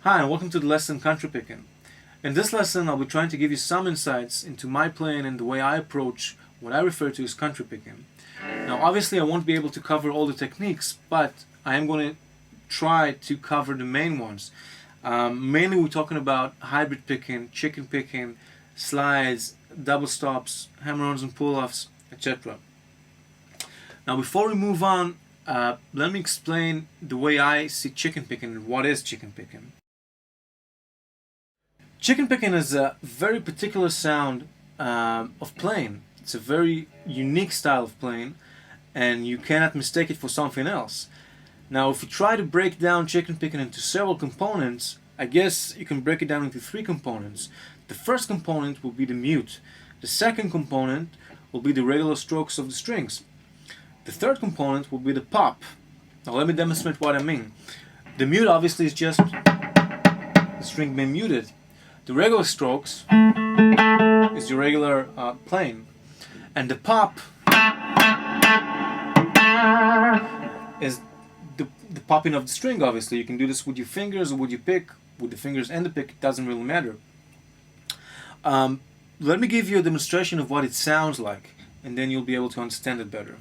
Hi and welcome to the lesson Country Picking. In this lesson I'll be trying to give you some insights into my playing and the way I approach what I refer to as country picking. Now obviously I won't be able to cover all the techniques, but I am going to try to cover the main ones. Mainly we're talking about hybrid picking, chicken picking, slides, double stops, hammer-ons and pull-offs, etc. Now before we move on, let me explain the way I see chicken picking and what is chicken picking. Chicken picking is a very particular sound of playing. It's a very unique style of playing and you cannot mistake it for something else. Now if you try to break down chicken picking into several components, I guess you can break it down into three components. The first component will be the mute. The second component will be the regular strokes of the strings. The third component will be the pop. Now let me demonstrate what I mean. The mute obviously is just the string being muted. The regular strokes is the regular playing. And the pop is the popping of the string, obviously. You can do this with your fingers or with your pick. With the fingers and the pick, it doesn't really matter. Let me give you a demonstration of what it sounds like, and then you'll be able to understand it better.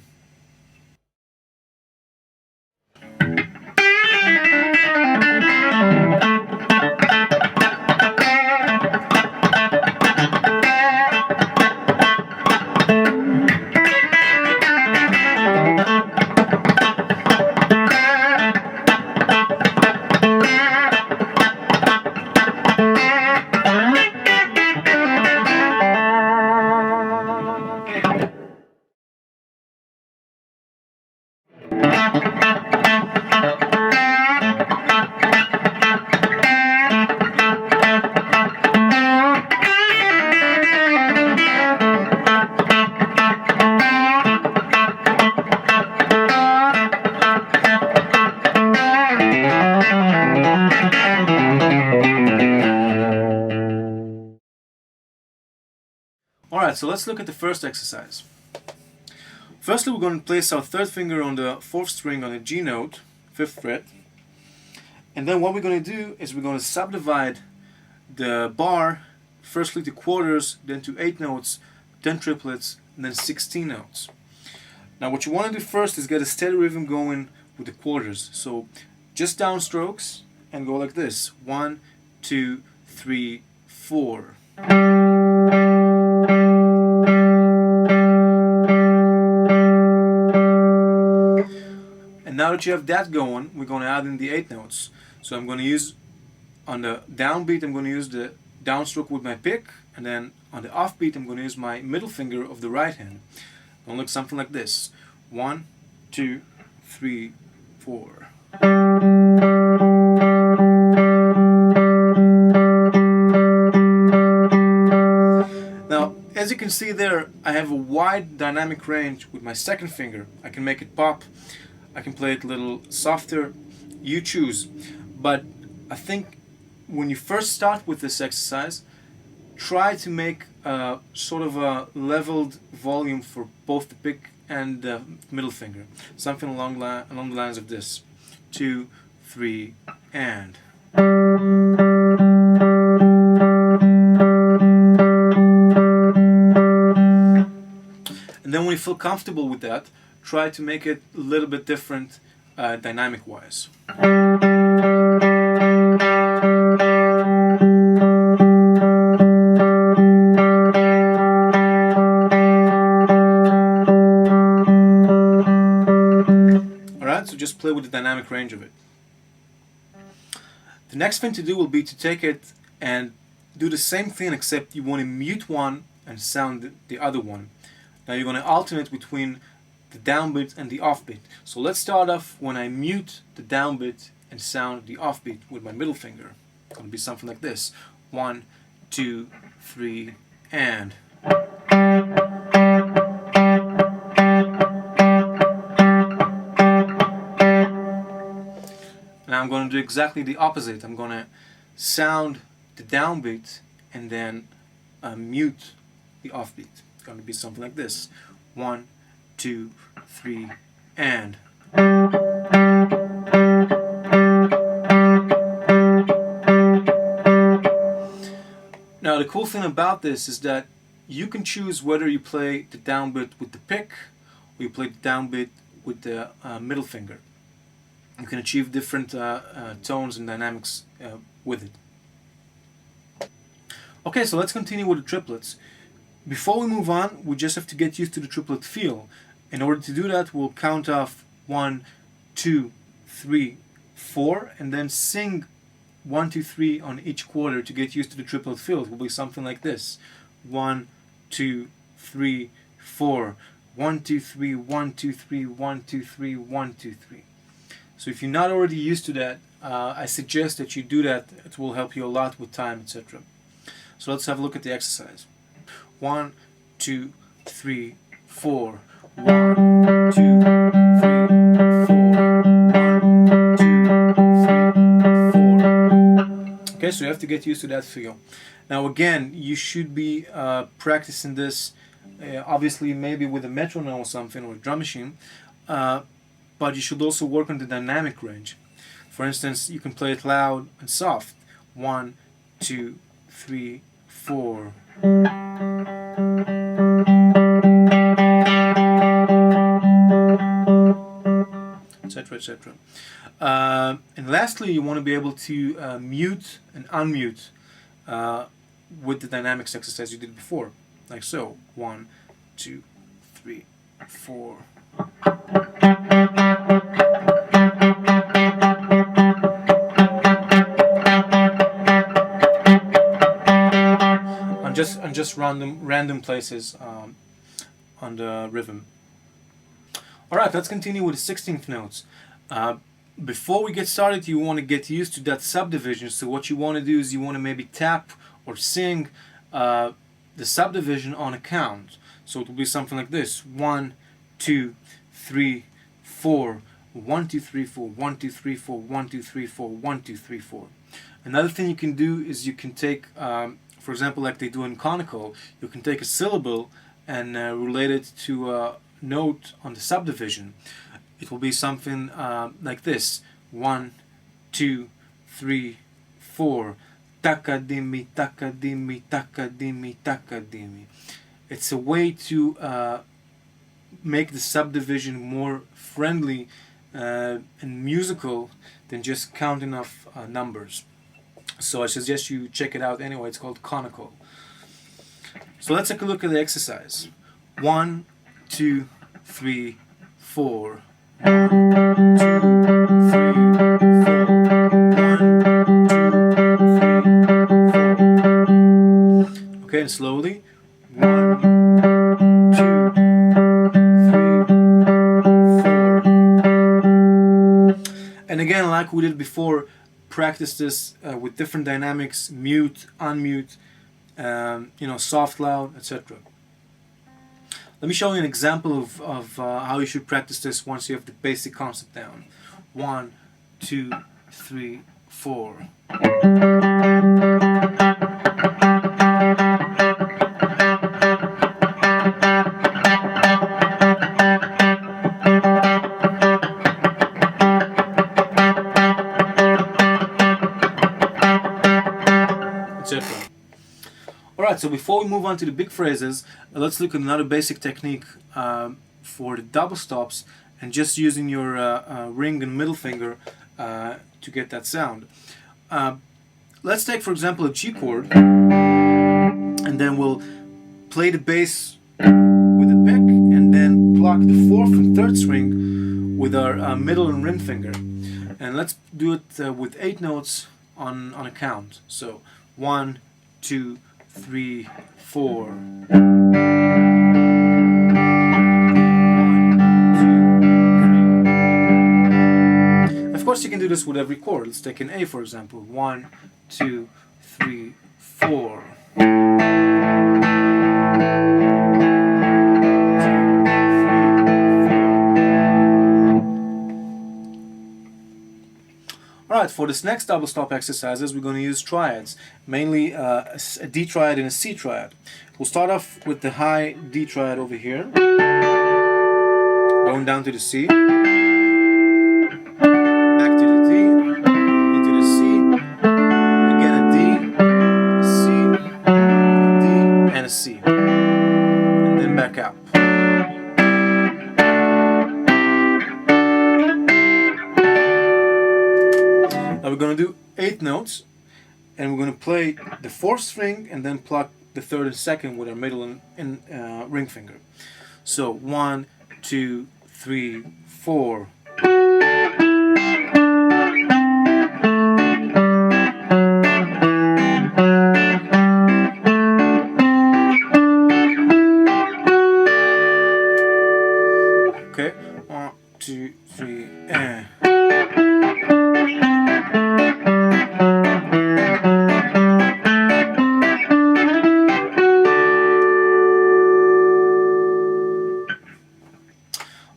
Alright, so let's look at the first exercise. Firstly, we're going to place our third finger on the fourth string on a G note, 5th fret. And then what we're going to do is we're going to subdivide the bar, firstly to quarters, then to 8 notes, then triplets, and then 16 notes. Now what you want to do first is get a steady rhythm going with the quarters. So just downstrokes and go like this. 1, 2, 3, 4. Now that you have that going, we're going to add in the 8 notes. So I'm going to use, on the downbeat, I'm going to use the downstroke with my pick, and then on the offbeat, I'm going to use my middle finger of the right hand. It's going to look something like this. 1, 2, 3, 4. Now, as you can see there, I have a wide dynamic range with my second finger. I can make it pop. I can play it a little softer, you choose. But I think when you first start with this exercise, try to make sort of a leveled volume for both the pick and the middle finger. Something along the lines of this. 2, 3, and. And then when you feel comfortable with that, try to make it a little bit different dynamic-wise. Alright, so just play with the dynamic range of it. The next thing to do will be to take it and do the same thing, except you want to mute one and sound the other one. Now you're going to alternate between the downbeat and the offbeat. So let's start off when I mute the downbeat and sound the offbeat with my middle finger. It's going to be something like this. 1, 2, 3, and. Now I'm going to do exactly the opposite. I'm going to sound the downbeat and then mute the offbeat. It's going to be something like this. 1, 2, 3, and. Now the cool thing about this is that you can choose whether you play the downbeat with the pick or you play the downbeat with the middle finger. You can achieve different tones and dynamics with it. Okay, so let's continue with the triplets. Before we move on, we just have to get used to the triplet feel. In order to do that, we'll count off 1, 2, 3, 4, and then sing 1, 2, 3 on each quarter to get used to the triplet feel. It will be something like this. 1, 2, 3, 4. 1, 2, 3, 1, 2, 3, 1, 2, 3, 1, 2, 3. So if you're not already used to that, I suggest that you do that. It will help you a lot with time, etc. So let's have a look at the exercise. 1, 2, 3, 4. 1, 2, 3, 4. 1, 2, 3, 4. Okay, so you have to get used to that feel. Now again, you should be practicing this, obviously maybe with a metronome or something, or a drum machine, but you should also work on the dynamic range. For instance, you can play it loud and soft. 1, 2, 3, 4. Etc. etc. And lastly, you want to be able to mute and unmute with the dynamics exercise you did before, like so. 1, 2, 3, 4. On just random places on the rhythm. Alright, let's continue with the 16th notes. Before we get started, you want to get used to that subdivision. So what you want to do is you want to maybe tap or sing the subdivision on a count. So it will be something like this. 1, 2, 3, 4. 1, 2, 3, 4. 1, 2, 3, 4. 1, 2, 3, 4. 1, 2, 3, 4. Another thing you can do is you can take, for example, like they do in conical, you can take a syllable and relate it to a note on the subdivision. It will be something like this. 1, 2, 3, 4. Takadimi, takadimi, takadimi, takadimi. It's a way to make the subdivision more friendly and musical than just counting off numbers. So I suggest you check it out anyway. It's called conical. So let's take a look at the exercise. 1, 2, 3, 4. 1, 2, 3, 4. 1, 2, 3, 4. Okay, and slowly. 1, 2, 3, 4. And again, like we did before, practice this with different dynamics, mute, unmute, soft, loud, etc. Let me show you an example of how you should practice this once you have the basic concept down. 1, 2, 3, 4. Alright, so before we move on to the big phrases, let's look at another basic technique for the double stops and just using your ring and middle finger to get that sound. Let's take, for example, a G chord, and then we'll play the bass with the pick and then pluck the 4th and 3rd string with our middle and ring finger. And let's do it with 8 notes on a count. So 1, 2, 3, 4. do this with every chord. Let's take an A for example. 1, 2, 3, 4. Alright, for this next double stop exercises, we're going to use triads, mainly a D triad and a C triad. We'll start off with the high D triad over here, going down to the C, back to the D, into the C, again a D, a C, a D, and a C, and then back out. Now we're going to do 8 notes, and we're going to play the 4th string and then pluck the 3rd and 2nd with our middle and ring finger. So 1, 2, 3, 4. Okay, 1, 2, 3, and.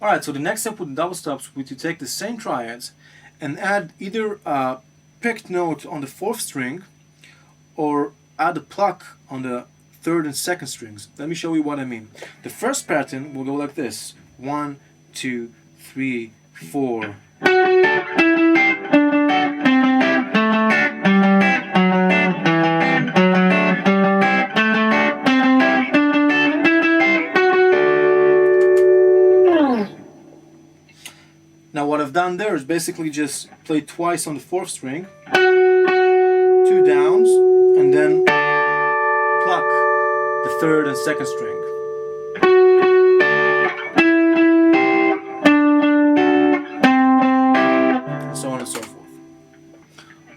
Alright, so the next step with the double stops would to take the same triads and add either a picked note on the 4th string or add a pluck on the 3rd and 2nd strings. Let me show you what I mean. The first pattern will go like this. 1, 2, 3, 4. Now what I've done there is basically just play twice on the 4th string, 2 downs, and then pluck the 3rd and 2nd string. And so on and so forth.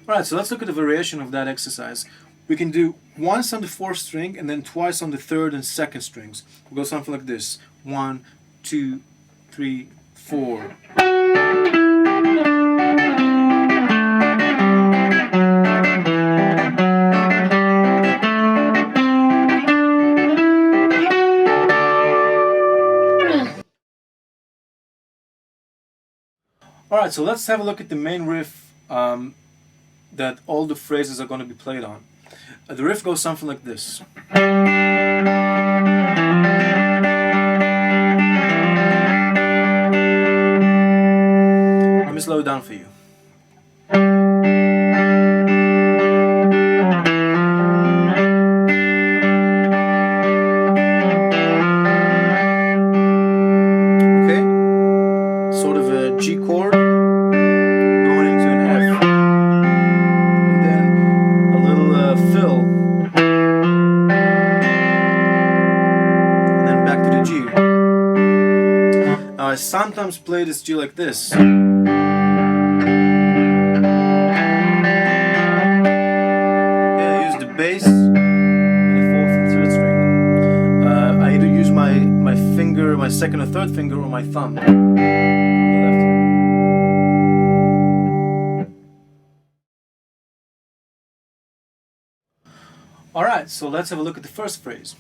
Alright, so let's look at the variation of that exercise. We can do once on the 4th string and then twice on the 3rd and 2nd strings. We'll go something like this. 1, 2, 3, 4. Alright, so let's have a look at the main riff that all the phrases are going to be played on. The riff goes something like this. Let me slow it down for you. Okay, sort of a G chord going into an F, and then a little fill, and then back to the G. Now I sometimes play this G like this. Bass and the 4th and 3rd string. I either use my finger, my 2nd or 3rd finger, or my thumb on the left hand. Alright, so let's have a look at the first phrase.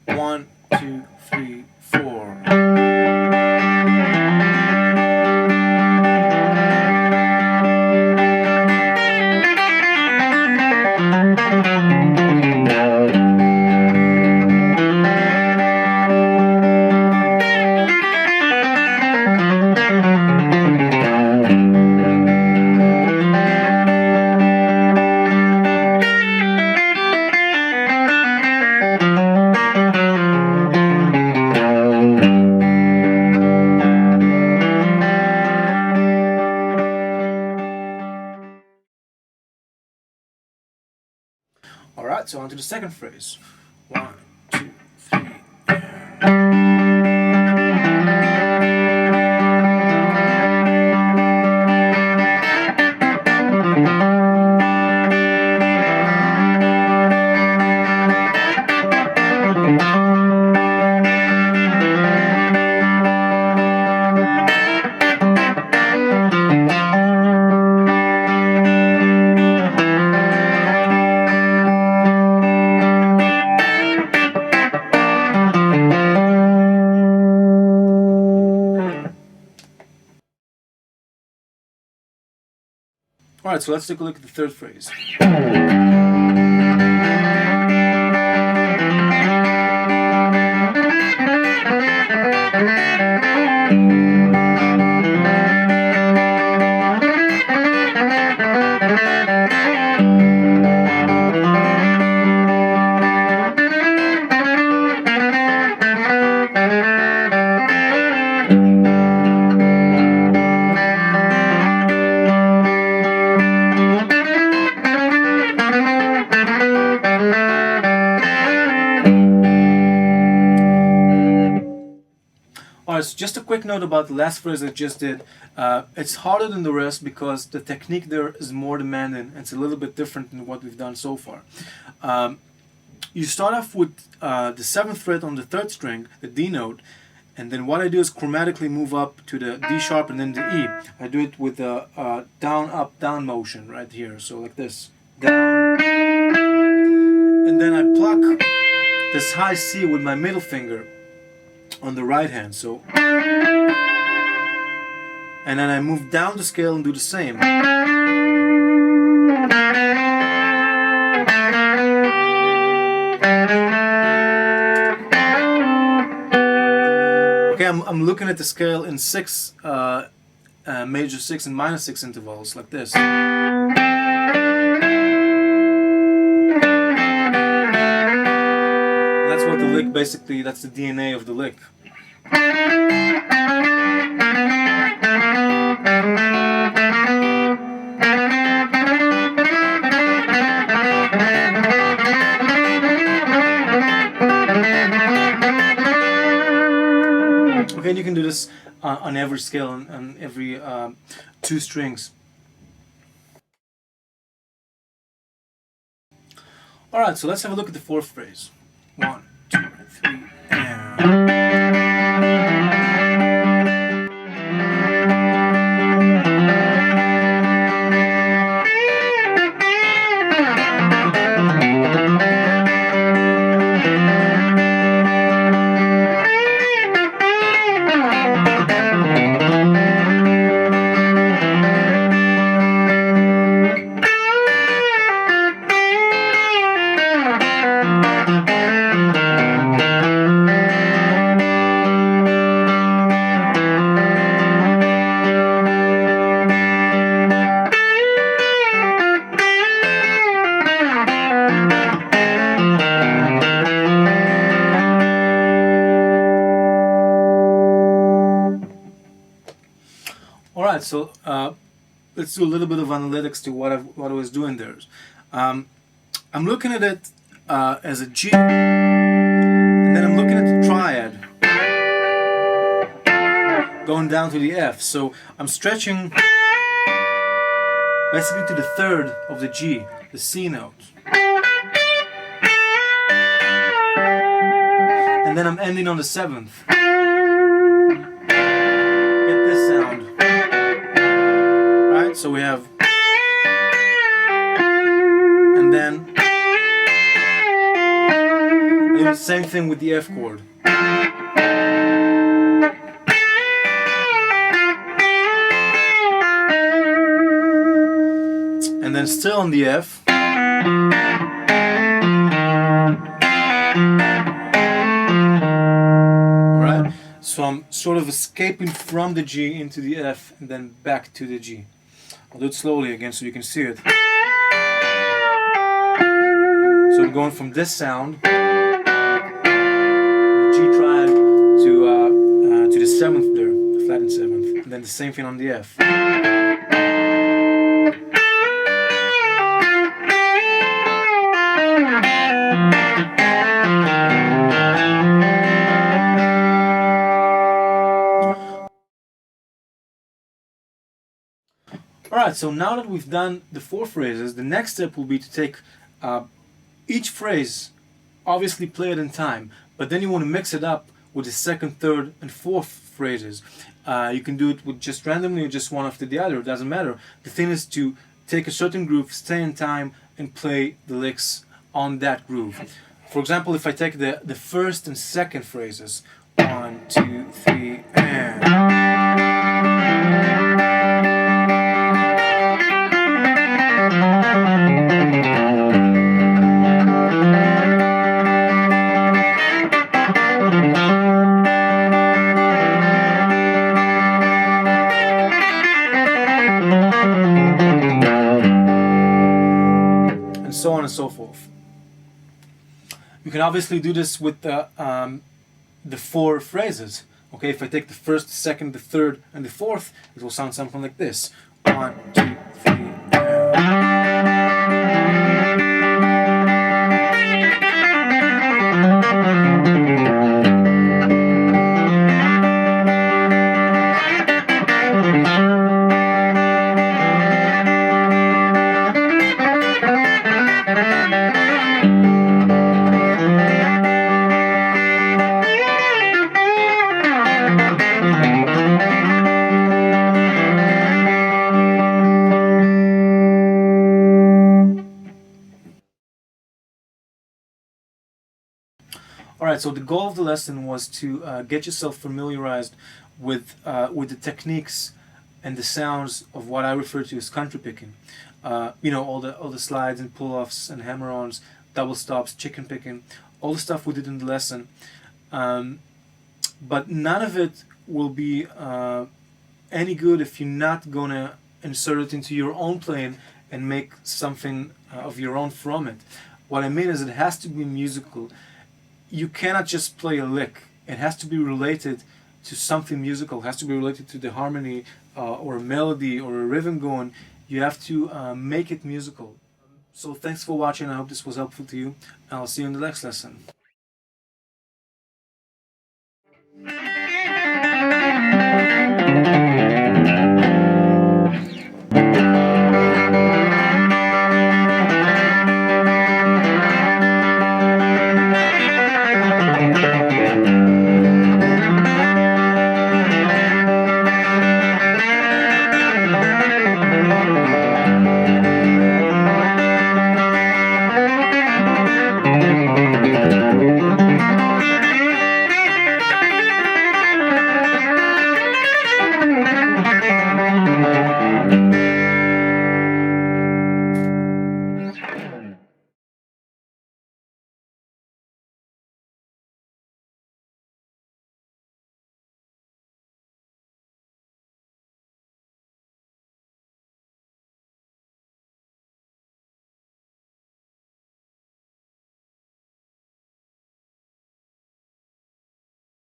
1, 2, 3, 4. Alright, so on to the second phrase. 1, 2, 3. Alright, so let's take a look at the third phrase. Alright, so just a quick note about the last phrase I just did. It's harder than the rest because the technique there is more demanding and it's a little bit different than what we've done so far. You start off with the 7th fret on the 3rd string, the D note, and then what I do is chromatically move up to the D sharp and then the E. I do it with a down, up, down motion right here, so like this. Down. And then I pluck this high C with my middle finger on the right hand, so, and then I move down the scale and do the same. Okay, I'm looking at the scale in 6 major 6 and minor 6 intervals like this. That's what the lick basically, that's the DNA of the lick. Okay, and you can do this on every scale, on every 2 strings. Alright, so let's have a look at the 4th phrase. 1, 2, 3, and... Alright, so let's do a little bit of analytics to what I was doing there. I'm looking at it as a G, and then I'm looking at the triad going down to the F. So I'm stretching basically to the 3rd of the G, the C note. And then I'm ending on the 7th. Get this sound. Right? So we have, and then I do the same thing with the F chord. And then still on the F. Alright? So I'm sort of escaping from the G into the F and then back to the G. I'll do it slowly again so you can see it. So I'm going from this sound, the G triad, to the 7th there, the flattened 7th, and then the same thing on the F. Alright, so now that we've done the 4 phrases, the next step will be to take each phrase, obviously play it in time, but then you want to mix it up with the 2nd, 3rd, and 4th phrases. You can do it with just randomly or just one after the other, it doesn't matter. The thing is to take a certain groove, stay in time, and play the licks on that groove. For example, if I take the 1st and 2nd phrases, 1, 2, 3, and... can obviously do this with the four phrases. Okay, if I take the first, the second, the third, and the fourth, it will sound something like this. 1, 2, 3. Alright, so the goal of the lesson was to get yourself familiarized with the techniques and the sounds of what I refer to as country picking. You know, all the slides and pull-offs and hammer-ons, double stops, chicken picking, all the stuff we did in the lesson. But none of it will be any good if you're not gonna insert it into your own playing and make something of your own from it. What I mean is it has to be musical. You cannot just play a lick. It has to be related to something musical. It has to be related to the harmony or a melody or a rhythm going. You have to make it musical. So thanks for watching. I hope this was helpful to you. I'll see you in the next lesson.